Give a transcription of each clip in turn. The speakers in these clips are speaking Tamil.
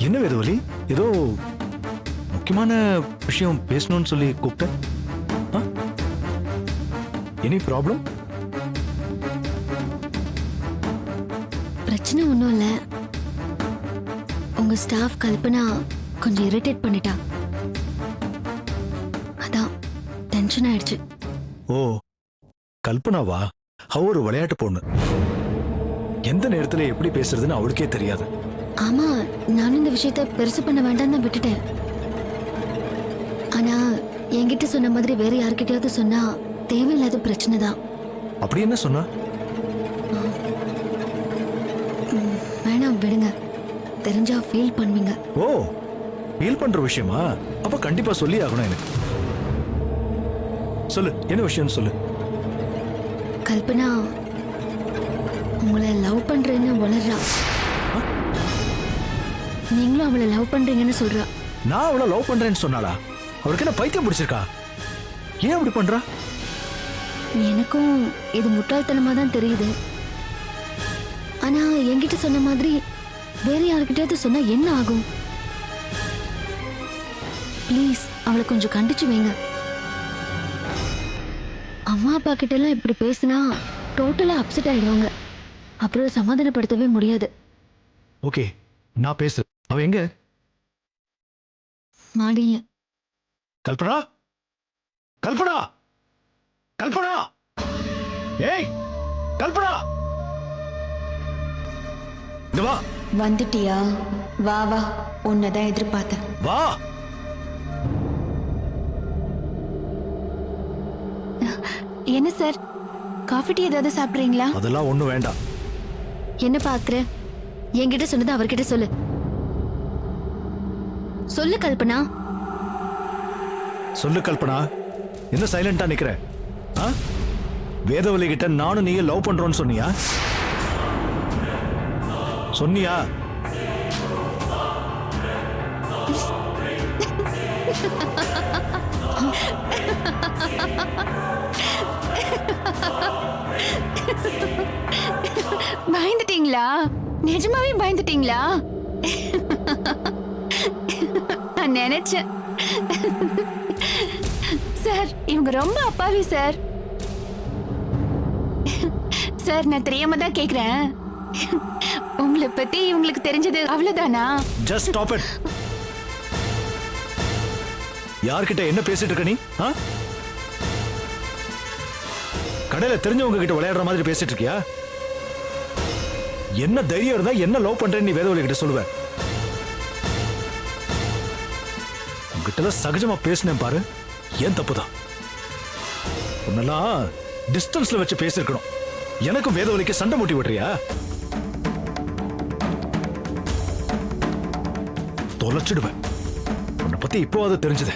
என்ன வேதவலி, ஏதோ முக்கியமான விஷயம் பேசணும்னு சொல்லி கூப்பிட்ட? Any problem? பிரச்சனை ஒன்றும் இல்லை. உங்க ஸ்டாஃப் கல்பனா கொஞ்சம் இரிட்டேட் பண்ணிட்டா. அதான் டென்ஷன் ஆயிடுச்சு. ஓ, கல்பனாவா? அவ ஒரு விளையாட்டு பொண்ணு. எந்த நேரத்துல எப்படி பேசுறதுன்னு அவளுக்கே தெரியாது. ஆமா, நானும் இந்த விஷயத்த பெருசு பண்ண வேண்டாம் தான் விட்டுட்டேன். ஆனா என்கிட்ட சொன்ன மாதிரி வேற யார்கிட்டயாவது சொன்னா தேவையில்லாத பிரச்சனை தான். அப்படி என்ன சொன்னா? வேணாம் விடுங்க, தெரிஞ்சா ஃபீல் பண்ணுவீங்க. ஓ, ஃபீல் பண்ற விஷயமா? அப்ப கண்டிப்பா சொல்லி ஆகணும் எனக்கு. சொல்லு, என்ன விஷயம் சொல்லு. கல்பனா உங்களை லவ் பண்றேன்னு வளர்றா. நீங்களும் அவளை லவ் பண்றீங்கன்னு சொல்றா. நான் அவளை லவ் பண்றேன்னு சொன்னாளா? அவளுக்கு என்ன பைத்தியம் பிடிச்சிருக்கா? ஏன் அப்படி பண்றா? எனக்கும் இது முட்டாள்தனமா தான் தெரியுது. ஆனா என்கிட்ட சொன்ன மாதிரி வேற யாருக்கிட்டயாவது சொன்னா என்ன ஆகும்? ப்ளீஸ் அவளை கொஞ்சம் கண்டிச்சு வைங்க. அம்மா அப்பா கிட்ட எல்லாம் இப்படி பேசினா டோட்டலா அப்செட் ஆயிடுவாங்க. அப்புறம் சமாதானப்படுத்தவே முடியாது. ஓகே, நான் பேசுறேன். அவ எங்க? மாடியில. கல்பனா, கல்பனா, கல்பனா, ஏய் கல்பனா, இங்க வா. வந்துட்டியா? வா வா, உன்னதான் எதிர்பார்த்தேன். வா. என்ன சார், காஃபி டீ ஏதாவது சாப்பிடுறீங்களா? அதெல்லாம் ஒண்ணும் வேண்டாம். என்ன பாக்குற? என்கிட்ட சொன்னது அவர்கிட்ட சொல்லு. சொல்லு கல்பனா. சொல்லு கல்பனா, என்ன சைலண்டா நிக்கிற? வேதவலி கிட்ட நானும் நீயும் லவ் பண்றோம்னு சொன்னியா? சொன்னியா? பயந்துட்டீங்களா? நிஜமாவே பயந்துட்டீங்களா? நான் நினைச்சேன். சார், இவங்க ரொம்ப அப்பாவி சார். சார், நான் தெரியாம தான் கேக்குறேன். உங்களை பத்தி இவங்களுக்கு தெரிஞ்சது அவ்வளவுதானா? Just stop it. யார்கிட்ட என்ன பேசிட்டு இருக்க நீ? கடையில தெரிஞ்சவங்க கிட்ட விளையாடுற மாதிரி பேசிட்டு இருக்கியா? என்ன தைரியம் இருந்தா என்ன லவ் பண்றேன்னு நீ வேதவலி கிட்ட சொல்லுவ? உங்ககிட்ட சகஜமா பேசினேன் பாரு, ஏன் தப்புதான். உன்னெல்லாம் டிஸ்டன்ஸ்ல வச்சு பேசிருக்கணும். எனக்கும் வேதவலிக்கு சண்டை மூட்டி விடுறியா? தொலைச்சிடுவேன். உன்னை பத்தி இப்போ அது தெரிஞ்சது.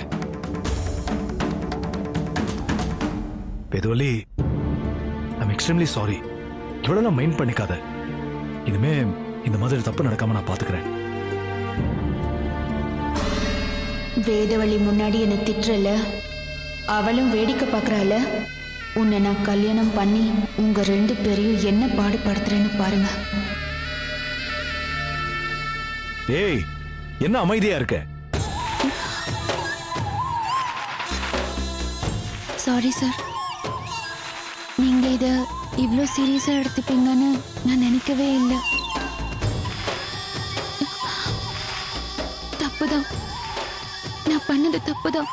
வேதவலி, ஐம் எக்ஸ்ட்ரீம்லி சாரி. இவ்வளவு மைண்ட் பண்ணிக்காத. இனிமே இந்த மாதிரி தப்பு நடக்காம நான் பாத்துக்கிறேன். வேதவழி முன்னாடி என்ன திட்டுறல, அவளும் வேடிக்கை பார்க்கறால. உன்னை நான் கல்யாணம் பண்ணி உங்க 2 பேரையும் என்ன பாடுபடுத்துறேன்னு பாருங்க. ஏய், என்ன அமைதியா இருக்க? சாரி சார், நீங்க இத இவ்ளோ சீரியஸா எடுத்துப்பீங்கன்னு நான் நினைக்கவே இல்லை. தப்புதான், நான் பண்ணது தப்புதான்.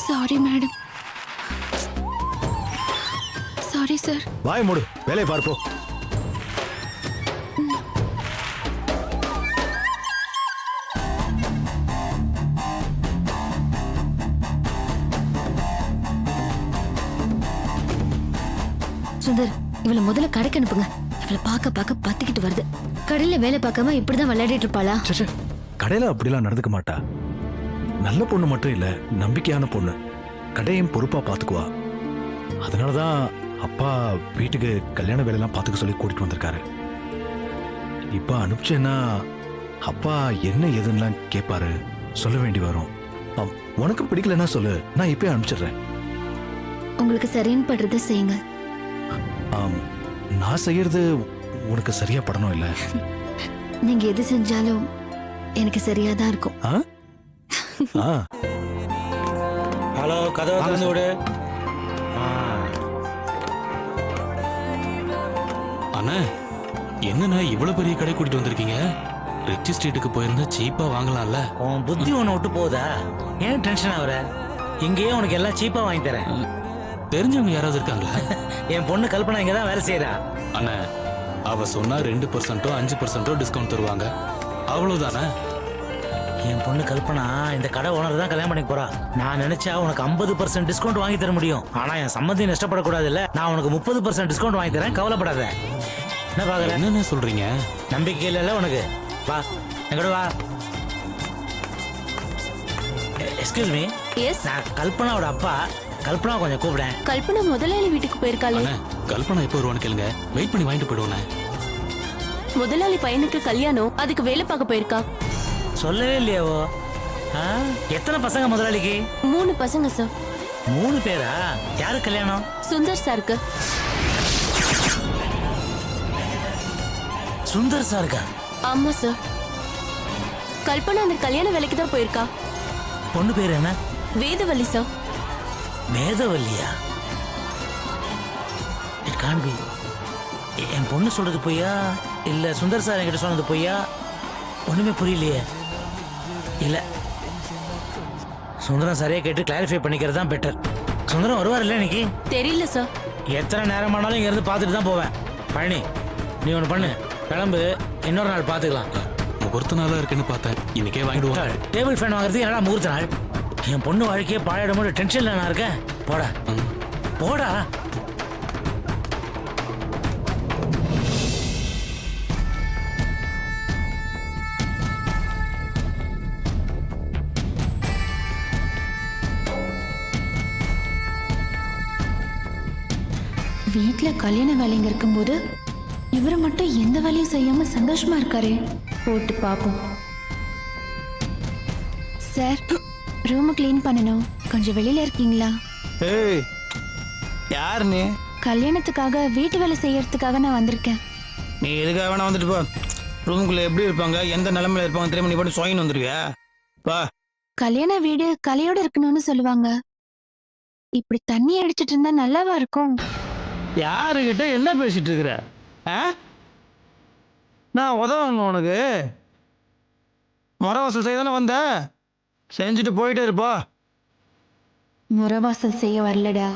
Sorry madam. Sorry sir. வாய் மூடு, வேலையை பார்ப்போம். சுந்தர், இவளை முதல்ல கடைக்கு அனுப்புங்க. இவளை பார்க்க பார்க்க பத்திக்கிட்டு வருது. கடையில வேலை பார்க்காம இப்படிதான் விளையாடிட்டு இருப்பாளா? கடையில அப்படிலாம் நடந்துக்க மாட்டா. நல்ல பொண்ணு மட்டும் இல்ல, நம்பிக்கையான பொண்ணு. கடையும் பொறுப்பா பாத்துக்குவா. அதனாலதான் அப்பா வீட்டுக்கு கல்யாண வேலையெல்லாம் பாத்துக்க சொல்லி கூட்டிட்டு வந்திருக்காரு. இப்ப அனுப்பிச்சேன்னா அப்பா என்ன எதுன்னு கேட்பாரு, சொல்ல வேண்டி வரும். உனக்கு பிடிக்கலன்னா சொல்லு, நான் இப்பயே அனுப்பிச்சிடுறேன். உங்களுக்கு சரின்னு படுறத செய்யுங்க. நான் செய்யறது உனக்கு சரியா படணும் இல்ல? நீங்க எது செஞ்சாலும் எனக்கு சரியா தான் இருக்கும். ஆ? ஆ, ஹலோ, கதவை திறந்து விடு. அண்ணா என்னண்ணா இவ்வளவு பெரிய கடை கூட்டிட்டு வந்திருக்கீங்க? ரிச் ஸ்ட்ரீட்டுக்கு போயிருந்தா சீப்பா வாங்கலாம்ல. உன் புத்தி உன்னை விட்டு போகுதா? ஏன் டென்ஷன் ஆகுற? இங்கேயே உனக்கு எல்லாம் சீப்பா வாங்கி தரேன். தெரிஞ்சவங்க யாராவது இருக்காங்களா? என் பொண்ணு கல்பனா இங்க தான் வேலை செய்யறா. அண்ணா அவ சொன்னா 2% 5% டிஸ்கவுண்ட் தருவாங்க, அவ்வளவுதானே? என் பொண்ணு கல்பனா இந்த கடை ஓனர் தான் கல்யாணம் பண்ணி போறா. நான் நினைச்சா உனக்கு 50% டிஸ்கவுண்ட் வாங்கி தர முடியும். ஆனா என் சம்மந்தி நஷ்டப்படக்கூடாது இல்ல. நான் உனக்கு 30% டிஸ்கவுண்ட் வாங்கி தரேன், கவலைப்படாத. என்ன பாக்குற? என்னென்ன சொல்றீங்க? நம்பிக்கை இல்ல உனக்கு? வா எங்கட வா. Excuse me. எஸ். நான் கல்பனாவோட அப்பா. கல்பனா கொஞ்சம் கூப்பிடேன். கல்பனா முதலாளி வீட்டுக்கு போயிருக்காளே. அண்ணா கல்பனா எப்போ வருவான்னு கேளுங்க, வெயிட் பண்ணி வாங்கிட்டு போயிடுவோண்ணே. முதலாளி பையனுக்கு கல்யாணம், அதுக்கு வேலை பார்க்க போயிருக்கா. சொல்லவே இல்லையாவோ? எத்தனை பசங்க முதலாளிக்கு? 3 பசங்க சார். 3 பேரா? யாரு கல்யாணம்? சுந்தர் சாருக்கு. சுந்தர் சாருக்கா? ஆமா சார். கல்பனா அந்த கல்யாண வேலைக்கு தான் போயிருக்கா. பொண்ணு பேர் என்ன? வேதவள்ளி சார். வேதவல்லியா? It can be. என் பொண்ணு சொல்றது பொய்யா இல்ல சுந்தர் சார் என்கிட்ட சொன்னது பொய்யா? ஒண்ணுமே புரியலையே. இல்ல, சுந்தரம் சரியா கேட்டு கிளாரிஃபை பண்ணிக்கிறது தான் பெட்டர். சுந்தரம் வருவார் இல்ல இன்னைக்கு? தெரியல சார். எத்தனை நேரம் ஆனாலும் இங்க இருந்து பார்த்துட்டு தான் போவேன். பழனி, நீ ஒன்று பண்ணு, கிளம்பு, இன்னொரு நாள் பார்த்துக்கலாம். முகூர்த்த நாளா இருக்குன்னு பார்த்தேன், இன்னைக்கே வாங்கிடுவோம். டேபிள் ஃபேன் வாங்குறதுக்கு என்னடா முகூர்த்த நாள்? என் பொண்ணு வாழ்க்கையே பாழாயிடும் போது டென்ஷன்ல நான் இருக்கேன். போடா போடா. வீட்ல கல்யாண வேலைங்க இருக்கும்போது இவரை மட்டும் எந்த வேலையும் செய்யாம சந்தோஷமா இருக்காரே. போட்டு பாப்போம். சார், ரூம் க்ளீன் பண்ணணும், கொஞ்சம் வெளியில இருக்கீங்களா? ஏய், யார் நீ? கல்யாணத்துக்காக வீட்டு வேலை செய்யறதுக்காக நான் வந்திருக்கேன். நீ எதுக்காக வேணா வந்துட்டு போ. ரூமுக்குள்ள எப்படி இருப்பாங்க, எந்த நிலைமையில இருப்பாங்க தெரியுமா? நீ பாட்டு சுவாயின் வந்துருவியா? வா. கல்யாண வீடு கலையோட இருக்கணும்னு சொல்லுவாங்க. இப்படி தண்ணி அடிச்சிட்டு இருந்தா நல்லாவா இருக்கும்? யாருக்கிட்ட என்ன பேசிட்டு இருக்கிற? நான் உதவங்க உனக்கு. முறவாசல் செய்ய தானே வந்த, செஞ்சுட்டு போயிட்டே இருப்பா. முறவாசல் செய்ய வரலடா,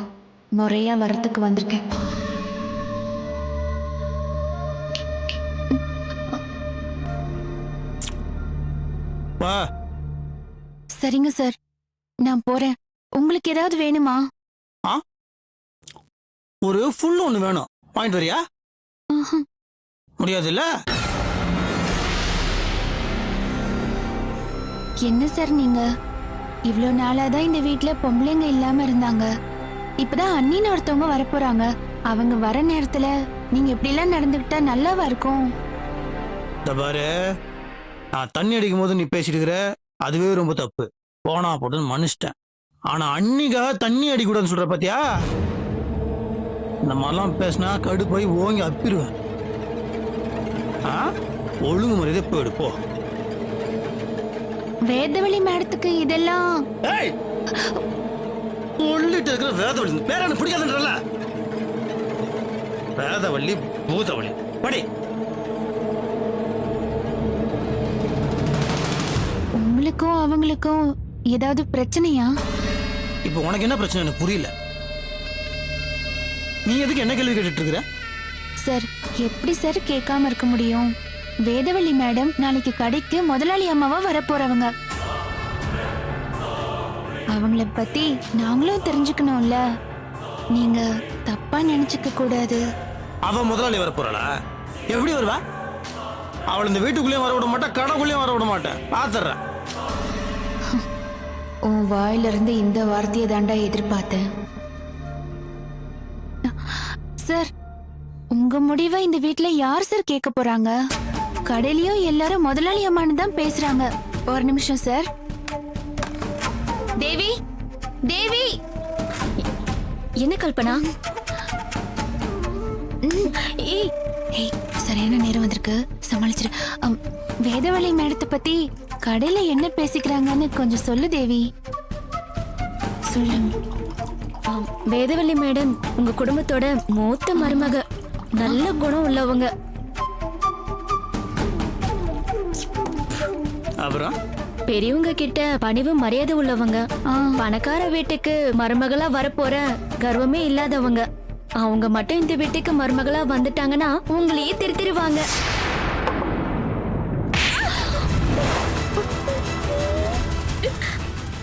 முறையா வரத்துக்கு வந்திருக்கேன். வா. சரிங்க சார், நான் போறேன். உங்களுக்கு ஏதாவது வேணுமா? ஒரு ஃபுல் ஒன்று வேணும், வாங்கிட்டு வரியா? முடியாது இல்ல? என்ன சார் நீங்க? இவ்வளோ நாளாதான் இந்த வீட்ல பொம்பளைங்க இல்லாம இருந்தாங்க. இப்பதான் அண்ணின்னு ஒருத்தவங்க வரப்போறாங்க. அவங்க வர நேரத்துல நீங்க இப்படி எல்லாம் நடந்துக்கிட்டா நல்லாவா இருக்கும்? இந்த பாரு, நான் தண்ணி அடிக்கும் போது நீ பேசிட்டு இருக்கிற, அதுவே ரொம்ப தப்பு. போனா போட்டுன்னு மன்னிச்சிட்டேன். ஆனா அன்னிக்காக தண்ணி அடிக்கூடாதுன்னு சொல்ற பாத்தியா? இந்த மாதிரிலாம் பேசினா கடுப்பாய் ஓங்கி அப்பிடுவேன். ஒழுங்கு முறையதே போயிடு போ. வேதவழி மேடத்துக்கு இதெல்லாம் சொல்லிட்டு இருக்கிற வேதவள்ளி பேர எனக்கு பிடிக்காதுன்றல. வேதவள்ளி பூதவள்ளி படி. உங்களுக்கும் அவங்களுக்கும் ஏதாவது பிரச்சனையா? இப்போ உனக்கு என்ன பிரச்சனை எனக்கு புரியல. நீ எதுக்கு என்ன கேள்வி கேட்டுட்டு இருக்கிற? சார், எப்படி சார் கேட்காம இருக்க முடியும்? வேதவள்ளி மேடம் நாளைக்கு கடைக்கு முதலாளி அம்மாவா வரப்போறவங்க. அவங்கள பத்தி நாங்களும் தெரிஞ்சுக்கணும்ல. நீங்க தப்பா நினைச்சுக்க கூடாது. அவ முதலாளி வர போறாளா? எப்படி வருவா? அவள் இந்த வீட்டுக்குள்ளேயும் வர விட மாட்டா, கடைக்குள்ளேயும் வர விட மாட்டேன். பாத்துறேன். உன் வாயிலிருந்து இந்த வார்த்தையை தாண்டா எதிர்பார்த்தேன். சார், உங்க முடிவை இந்த வீட்ல யார் சார் கேட்க போறாங்க? கடையிலயும் எல்லாரும் முதலாளி அம்மான்னு தான் பேசுறாங்க. ஒரு நிமிஷம் சார். தேவி, தேவி. என்ன கல்பனா? சரியான நேரம் வந்திருக்கு. சமாளிச்சிரு. வேதவழி மேடத்தை பத்தி கடையில என்ன பேசிக்கிறாங்கன்னு கொஞ்சம் சொல்லு தேவி. சொல்லு. வேதவள்ளி மேடம் உங்க குடும்பத்தோட மூத்த மருமக, நல்ல குணம் உள்ளவங்க. அப்புறம் பெரியவங்க கிட்ட பணிவு மரியாதை உள்ளவங்க. பணக்கார வீட்டுக்கு மருமகளா வரப்போற கர்வமே இல்லாதவங்க. அவங்க மட்டும் இந்த வீட்டுக்கு மருமகளா வந்துட்டாங்கன்னா உங்களையே திருத்திருவாங்க.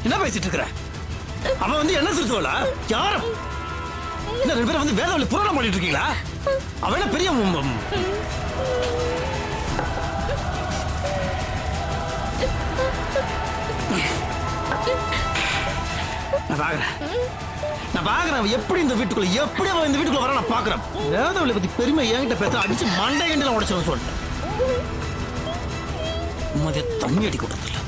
என்ன பேசிட்டு இருக்கிற? அவன் வந்து என்ன திருத்துவலா? யாரும் என்ன ரெண்டு பேரும் வந்து வேதவழி புராணம் பண்ணிட்டு இருக்கீங்களா? அவன் என்ன பெரிய நான் பாக்குறேன் அவன் எப்படி இந்த வீட்டுக்குள்ள எப்படி அவன் இந்த வீட்டுக்குள்ள வர நான் பாக்குறேன். வேதவழி பத்தி பெருமை என்கிட்ட பேச அடிச்சு மண்டை கண்டில உடைச்சிடும் சொல்லிட்டேன். மதிய தண்ணி அடி கொடுத்துல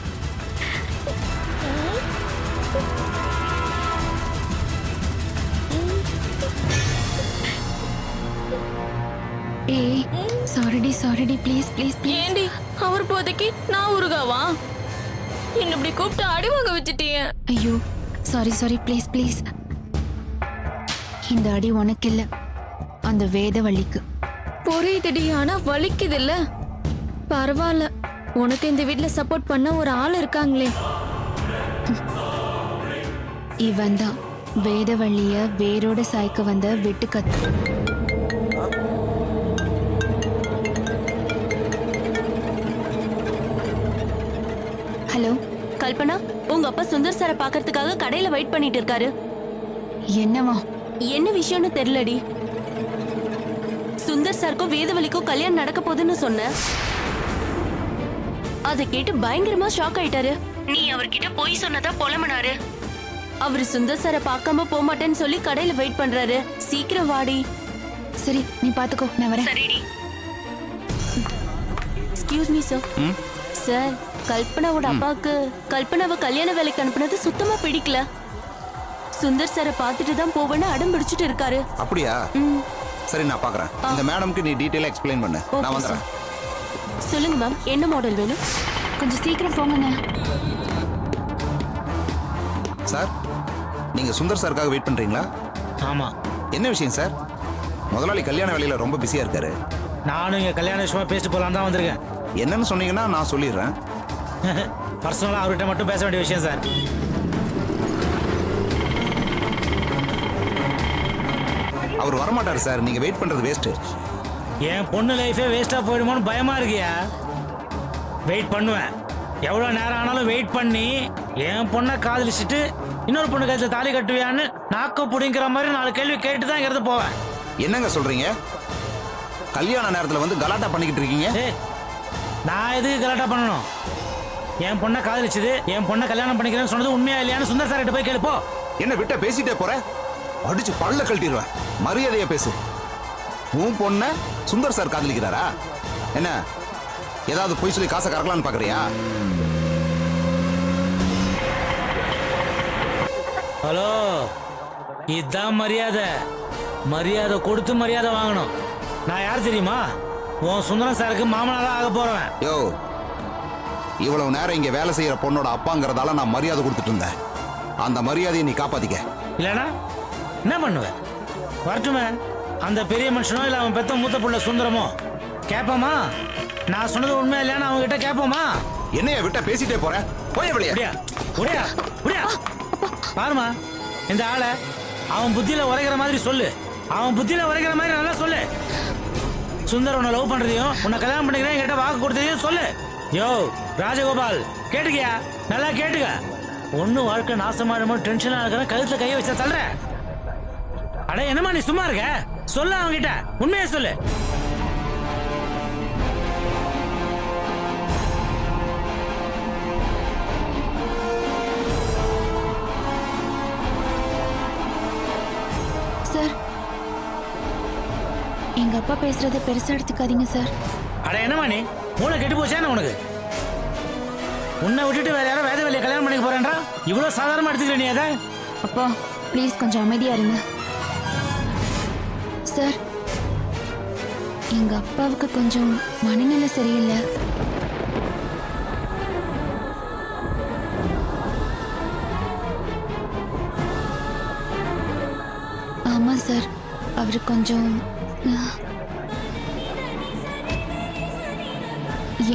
ஏய் சாரிடி ப்ளீஸ் ப்ளீஸ் ப்ளீஸ். ஏண்டி அவர் போதைக்கு நான் உருகாவா? என்ன இப்படி கூப்பிட்டு அடி வாங்க வச்சுட்டீங்க. ஐயோ சாரி ப்ளீஸ் ப்ளீஸ். இந்த அடி உனக்கு இல்ல, அந்த வேதவள்ளிக்கு. புரியுதுடி, ஆனா வலிக்குது இல்ல. பரவாயில்ல, உனக்கு இந்த வீட்ல சப்போர்ட் பண்ண ஒரு ஆள் இருக்காங்களே. இவன் தான் வேதவள்ளிய வேரோட சாய்க்க வந்த வெட்டுக்கத்து. ஹலோ கல்பனா, உங்க அப்பா சுந்தர் சாரை பாக்குறதுக்காக கடையில வெயிட் பண்ணிட்டு இருக்காரு. என்னவா? என்ன விஷயம்னு தெரியலடி. சுந்தர் சாருக்கும் வேதவழிக்கும் கல்யாணம் நடக்க போகுதுன்னு சொன்ன. அதை கேட்டு பயங்கரமா ஷாக் ஆயிட்டாரு. நீ அவர்கிட்ட போய் சொன்னதா புலம்புனாரு. அவரு சுந்தர் சாரை பார்க்காம போக மாட்டேன்னு சொல்லி கடையில வெயிட் பண்றாரு. சீக்கிரம் வாடி. சரி நீ பாத்துக்கோ, நான் வரேன். சரிடி. Excuse me sir. சார், கல்பனாவோட அப்பாவுக்கு கல்பனாவை கல்யாண வேலைக்கு அனுப்புனது சுத்தமா பிடிக்கல. சுந்தர் சாரை பார்த்துட்டு தான் போவேன்னு அடம் பிடிச்சிட்டு இருக்காரு. அப்படியா? சரி, நான் பார்க்கறேன். இந்த மேடம்க்கு நீ டீடைலா எக்ஸ்பிளைன் பண்ணு. நான் வந்துறேன். சொல்லுங்க மேம், என்ன மாடல் வேணும்? கொஞ்சம் சீக்கிரம் போங்கண்ணே. சார், நீங்க சுந்தர் சாருக்காக வெயிட் பண்றீங்களா? ஆமா. என்ன விஷயம் சார்? முதலாளி கல்யாண வேலையில ரொம்ப பிஸியா இருக்காரு. நானும் இங்க கல்யாண விஷயமா பேசிட்டு போலாம் தான் வந்திருக்கேன். என்னன்னு சொன்னீங்கன்னா நான் சொல்லிடுறேன். பர்சனலா அவர்கிட்ட மட்டும் பேச வேண்டிய விஷயம் சார். அவர் வரமாட்டாரு சார். நீங்க வெயிட் பண்றது வேஸ்ட். என் பொண்ணு லைஃபே வேஸ்டா போயிடுமோன்னு பயமா இருக்கியா? வெயிட் பண்ணுவேன். எவ்வளவு நேரம் ஆனாலும் வெயிட் பண்ணி என் பொண்ணை காதலிச்சுட்டு இன்னொரு பொண்ணு கழுத்துல தாலி கட்டுவியான்னு நாக்க புடிங்கிற மாதிரி 4 கேள்வி கேட்டு தான் இருந்து போவேன். என்னங்க சொல்றீங்க? கல்யாண நேரத்துல வந்து கலாட்டா பண்ணிக்கிட்டு இருக்கீங்க. நான் எதுக்கு கலாட்டா பண்ணணும்? என் பொண்ணை காதலிச்சது, என் பொண்ணை கல்யாணம் பண்ணிக்கிறேன்னு சொன்னது உண்மையா இல்லையான்னு சுந்தர் சார் கிட்ட போய் கேளுப்போ. என்ன விட்ட பேசிட்டே போற? அடிச்சு பல்ல கழட்டிடுவேன். மரியாதையா பேசு. உன் பொண்ண சுந்தர் சார் காதலிக்கிறாரா? என்ன ஏதாவது பொய் சொல்லி காசை கறக்கலான்னு பாக்குறியா? ஹலோ, இதுதான் மரியாதை. மரியாதை கொடுத்து மரியாதை வாங்கணும். நான் யார் தெரியுமா? உன் சுந்தரம் சாருக்கு மாமனாரா ஆக போறேன். யோ, இவ்வளவு நேரம் இங்க வேலை செய்யற பொண்ணோட அப்பாங்கிறதால நான் மரியாதை கொடுத்துட்டு இருந்தேன். அந்த மரியாதையை நீ காப்பாத்திக்க. இல்லனா என்ன பண்ணுவ? வரட்டுமே அந்த பெரிய மனுஷனோ இல்ல அவன் பெத்த மூத்த புள்ள சுந்தரமோ கேட்போமா? நான் சொன்னது உண்மை இல்லையான்னு அவங்க கிட்ட கேட்போமா? என்னைய விட்ட பேசிட்டே போற? போய் வெளியே. முடியா முடியா முடியா. பாருமா, இந்த ஆளை அவன் புத்தியில உரைக்கிற மாதிரி சொல்லு. அவன் புத்தியில உரைக்கிற மாதிரி நல்லா சொல்லு. சுந்தர் உன்னை லவ் பண்றதையும் உன்னை கல்யாணம் பண்ணிக்கிறேன் கிட்ட வாக்கு கொடுத்ததையும் சொல்லு. யோ ராஜகோபால், கேட்டுக்கியா? நல்லா கேட்டுக்க. ஒண்ணு வாழ்க்கை நாசமானமோ டென்ஷனா இருக்கிற கழுத்துல கையை வச்சா தள்ளுற. அட என்னமா நீ சும்மா இருக்க? சொல்லு அவங்க கிட்ட, உண்மையை சொல்லு. சார், எங்க அப்பா பேசுறத பெருசா எடுத்துக்காதீங்க சார். அட என்னமா நீ மூளை கெட்டு போச்சா உனக்கு? உன்னை விட்டுட்டு வேற யாரும் வேத வேலையை கல்யாணம் பண்ணிக்க போறேன்றா? இவ்வளவு சாதாரணமா எடுத்துக்கிற நீ அதை? அப்பா ப்ளீஸ் கொஞ்சம் அமைதியா இருங்க சார். எங்க அப்பாவுக்கு கொஞ்சம் மனநிலை சரியில்லை. ஆமா சார், அவரு கொஞ்சம்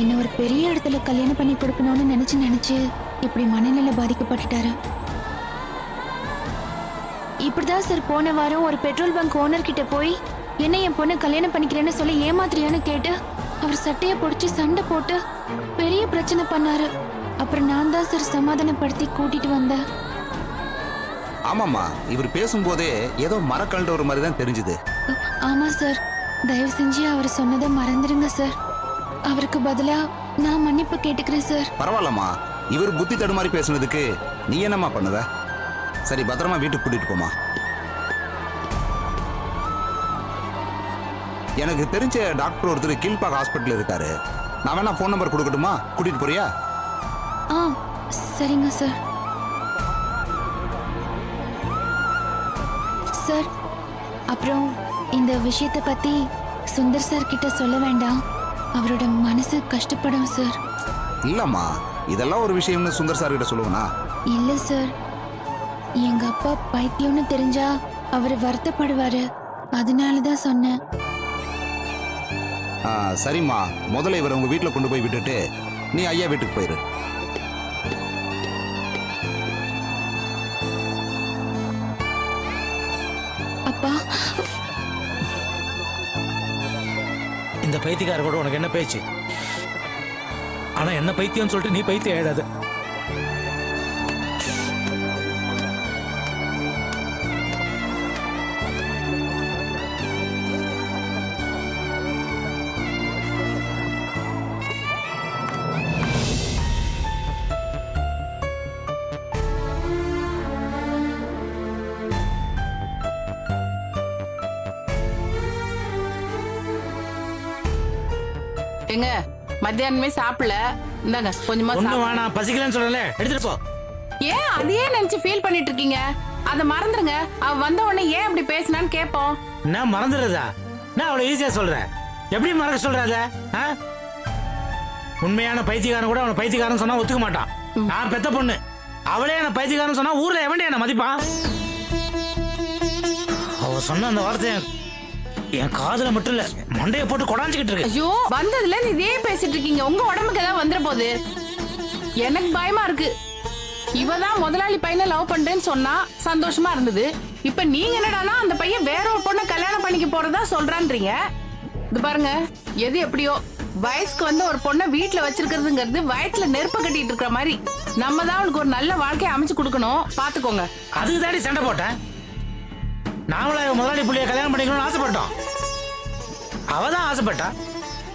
என்ன ஒரு பெரிய இடத்துல கல்யாணம் பண்ணி கொடுக்கணும்னு நினைச்சு இப்படி மனநிலை பாதிக்கப்பட்டுட்டாரு. இப்படிதான் சார் போன வாரம் ஒரு பெட்ரோல் பங்க் ஓனர் கிட்ட போய் என்ன என் பொண்ணு கல்யாணம் பண்ணிக்கிறேன்னு சொல்லி ஏமாத்திரியான்னு கேட்டு அவர் சட்டையை பிடிச்சி சண்டை போட்டு பெரிய பிரச்சனை பண்ணாரு. அப்புறம் நான் தான் சார் சமாதானப்படுத்தி கூட்டிட்டு வந்தேன். ஆமாம்மா, இவர் பேசும்போதே ஏதோ மரக்கலண்ட ஒரு மாதிரி தான் தெரிஞ்சுது. ஆமா சார், தயவு செஞ்சு அவர் சொன்னதை மறந்துடுங்க சார். அவருக்கு பதிலா நான் மன்னிப்பு கேட்டுக்கிறேன் சார். பரவாயில்லம்மா, இவர் புத்தி தடுமாறி பேசுனதுக்கு நீ என்னம்மா பண்ணுவ? சரி, பத்திரமா வீட்டுக்கு கூட்டிட்டு போமா. எனக்கு தெரிஞ்ச டாக்டர் ஒருத்தர் கீழ்பாக் ஹாஸ்பிட்டல் இருக்காரு. நான் வேணா ஃபோன் நம்பர் கொடுக்கட்டுமா? கூட்டிட்டு போறியா? ஆ சரிங்க சார். சார், அப்புறம் இந்த விஷயத்தை பத்தி சுந்தர் சார் கிட்ட சொல்ல வேண்டாம், அவரோட மனசு கஷ்டப்படும் சார். இல்லம்மா, இதெல்லாம் ஒரு விஷயம்னு சுந்தர் சார் கிட்ட சொல்லுவனா? இல்ல சார், எங்க அப்பா பைத்தியம்னு தெரிஞ்சா அவர் வருத்தப்படுவாரு, அதனாலதான் சொன்னேன். சரிம்மா, முதல்ல இவரை உங்க வீட்டுல கொண்டு போய் விட்டுட்டு நீ ஐயா வீட்டுக்கு போயிரு. அப்பா, இந்த பைத்தியக்கார கூட உனக்கு என்ன பேச்சு? ஆனா என்ன பைத்தியம்னு சொல்லிட்டு நீ பைத்தியம் ஆயிடாது. எங்க மத்தியானமே சாப்பிடல, இந்தாங்க கொஞ்சமா ஒண்ணு சாப்பிடு. வேணாம், பசிக்கலன்னு சொல்லல, எடுத்துட்டு போ. ஏன் அதையே நினைச்சு ஃபீல் பண்ணிட்டு இருக்கீங்க? அத மறந்துருங்க. அவ வந்த உடனே ஏன் இப்படி பேசினான்னு கேப்போம். நான் மறந்துடுறதா? நான் அவ்வளவு ஈஸியா சொல்றேன். எப்படி மறக்க சொல்றாத? உண்மையான பைத்தியக்காரன் கூட அவனை பைத்தியக்காரன் சொன்னா ஒத்துக்க மாட்டான். நான் பெத்த பொண்ணு, அவளே என்ன பைத்தியக்காரன் சொன்னா ஊர்ல எவன்டே என்ன மதிப்பான்? அவ சொன்ன அந்த வார்த்தை என் காதுல மட்டும் இல்ல, மண்டைய போட்டு கொடாஞ்சுக்கிட்டு இருக்கு. ஐயோ, வந்ததுல இருந்து இதே பேசிட்டு இருக்கீங்க. உங்க உடம்புக்கு ஏதாவது வந்துட போகுது. எனக்கு பயமா இருக்கு. இவதான் முதலாளி பையனை லவ் பண்றேன்னு சொன்னா சந்தோஷமா இருந்தது. இப்ப நீங்க என்னடானா அந்த பையன் வேற ஒரு பொண்ணை கல்யாணம் பண்ணிக்க போறதா சொல்றான்றீங்க. இது பாருங்க, எது எப்படியோ வயசுக்கு வந்து ஒரு பொண்ணை வீட்டுல வச்சிருக்கிறதுங்கிறது வயத்துல நெருப்ப கட்டிட்டு இருக்கிற மாதிரி. நம்ம தான் அவளுக்கு ஒரு நல்ல வாழ்க்கையை அமைச்சு கொடுக்கணும், பாத்துக்கோங்க. அதுக்கு தாண்டி சண்டை போட்டேன். நாமளும் முதலாளி புள்ளிய கல்யாணம் பண்ணிக்கணும்னு ஆசைப்பட்டோம். அவதான் ஆசைப்பட்டா.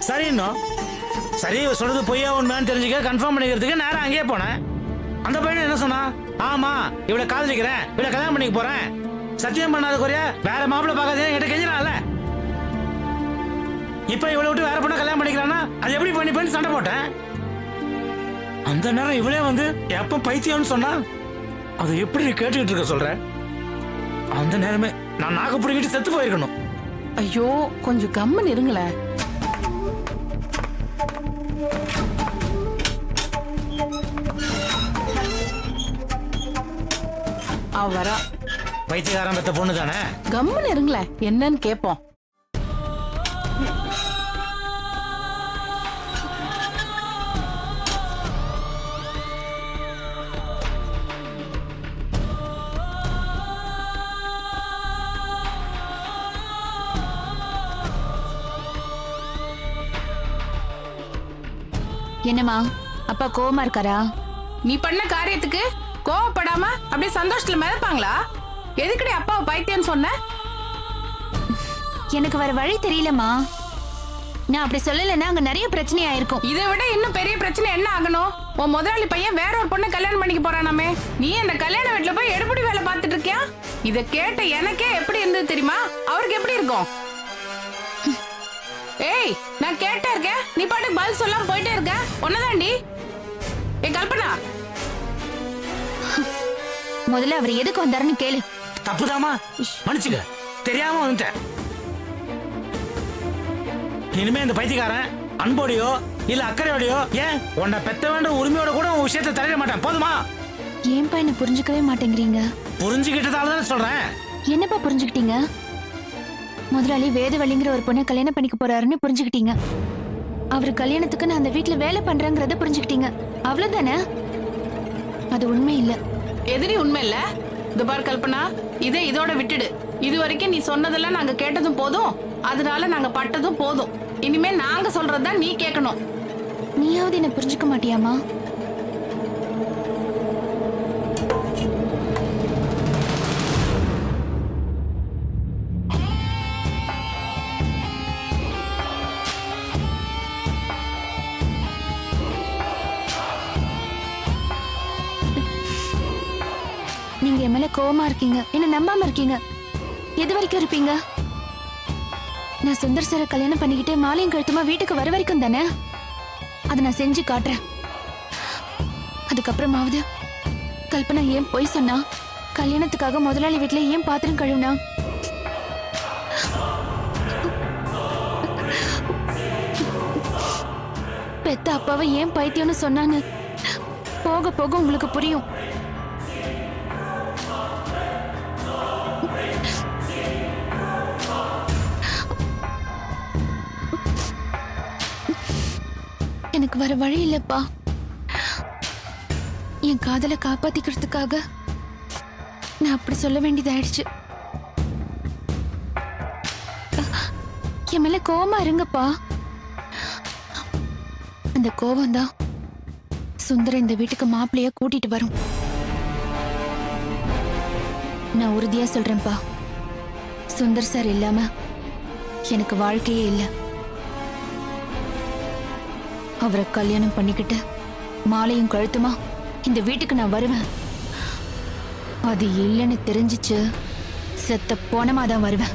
சரி, இன்னும் சரி, சொல்றது பொய்யா உண்மையான்னு தெரிஞ்சுக்க கன்ஃபார்ம் பண்ணிக்கிறதுக்கு நேரம் அங்கேயே போனேன். அந்த பையன் என்ன சொன்னா? ஆமா, இவளை காதலிக்கிறேன், இவளை கல்யாணம் பண்ணிக்க போறேன், சத்தியம் பண்ணாத குறையா வேற மாப்பிள்ள பார்க்காதே என்கிட்ட கெஞ்சினால. இப்ப இவளை விட்டு வேற பொண்ணை கல்யாணம் பண்ணிக்கிறான்னா அது எப்படி பண்ணி சண்டை போட்டேன். அந்த நேரம் இவளே வந்து எப்ப பைத்தியம்னு சொன்னா அதை எப்படி கேட்டுக்கிட்டு இருக்க சொல்ற? அந்த நேரமே நான் நாக்கு பிடிக்கிட்டு செத்து போயிருக்கணும். ஐயோ, கொஞ்சம் கம்மன் இருங்களேன். அவரா பைத்தியக்காரன் பெத்த பொண்ணு தானே. கம்மன் இருங்களேன், என்னன்னு கேப்போம். என்னம்மா, அப்பா கோவமா இருக்காரா? நீ பண்ண காரியத்துக்கு கோவப்படாம அப்படியே சந்தோஷத்துல மிதப்பாங்களா? எதுக்கடி அப்பாவை பைத்தியம்னு சொன்ன? எனக்கு வேற வழி தெரியலம்மா. நான் அப்படி சொல்லலைன்னா அங்க நிறைய பிரச்சனை ஆயிருக்கும். இதை விட இன்னும் பெரிய பிரச்சனை என்ன ஆகணும்? உன் முதலாளி பையன் வேற ஒரு பொண்ணை கல்யாணம் பண்ணிக்க போறானாமே. நீ அந்த கல்யாண வீட்டுல போய் எடுபடி வேலை பார்த்துட்டு இருக்கியா? இத கேட்ட எனக்கே எப்படி இருந்தது தெரியுமா? அவருக்கு எப்படி இருக்கும்? ஏய், நான் கேட்டே இருக்கேன், நீ பாட்டுக்கு பதில் சொல்லாம போயிட்டே இருக்க. ஒன்னதாண்டி. ஏ கல்பனா, முதல்ல அவர் எதுக்கு வந்தாருன்னு கேளு. தப்புதாமா, மன்னிச்சுக்க, தெரியாம வந்துட்டேன். இனிமே இந்த பைத்தியக்காரன் அன்போடையோ இல்ல அக்கறையோடையோ ஏன் உன்னை பெத்த வேண்ட உரிமையோட கூட உன் விஷயத்தை தலையிட மாட்டேன். போதுமா? ஏன்பா என்ன புரிஞ்சுக்கவே மாட்டேங்கிறீங்க? புரிஞ்சுக்கிட்டதால தானே சொல்றேன். என்னப்பா புரிஞ்சுக்கிட்டீங்க? முதலாளி வேதவள்ளிங்கிற ஒரு பொண்ணை கல்யாணம் பண்ணிக்க போறாருன்னு புரிஞ்சுக்கிட்டீங்க. அவர் கல்யாணத்துக்கு நான் அந்த வீட்டுல வேலை பண்றேங்கிறத புரிஞ்சுக்கிட்டீங்க. அவ்வளவுதானே? அது உண்மை இல்ல. எதிரி உண்மை இல்ல. இந்த பார் கல்பனா, இதோட விட்டுடு. இது வரைக்கும் நீ சொன்னதெல்லாம் நாங்க கேட்டதும் போதும், அதனால நாங்க பட்டதும் போதும். இனிமே நாங்க சொல்றதுதான் நீ கேட்கணும். நீயாவது என்ன புரிஞ்சுக்க மாட்டியாமா? நீங்க என் மேல கோவமா இருக்கீங்க, என்ன நம்பாம இருக்கீங்க. எது வரைக்கும் இருப்பீங்க? நான் சுந்தர் சாரை கல்யாணம் பண்ணிக்கிட்டு மாலையும் கழுத்துமா வீட்டுக்கு வர வரைக்கும் தானே. அதை நான் செஞ்சு காட்டுறேன். அதுக்கப்புறமாவது கல்பனா ஏன் பொய் சொன்னா? கல்யாணத்துக்காக முதலாளி வீட்டுல ஏன் பாத்திரம் கழுவுனா? பெத்த அப்பாவை ஏன் பைத்தியம்னு சொன்னான்னு போக போக உங்களுக்கு புரியும். எனக்கு வர வழி இல்லப்பா. என் காதலை காப்பாத்திக்கிறதுக்காக நான் அப்படி சொல்ல வேண்டியதாயிடுச்சு. என் மேல கோவமா இருங்கப்பா. அந்த கோவம் தான் சுந்தர இந்த வீட்டுக்கு மாப்பிள்ளைய கூட்டிட்டு வரும். நான் உறுதியா சொல்றேன்ப்பா, சுந்தர் சார் இல்லாம எனக்கு வாழ்க்கையே இல்லை. அவரை கல்யாணம் பண்ணிக்கிட்டு மாலையும் கழுத்துமா இந்த வீட்டுக்கு நான் வருவேன். அது இல்லைன்னு தெரிஞ்சிச்சு செத்த போனமாதான் வருவேன்.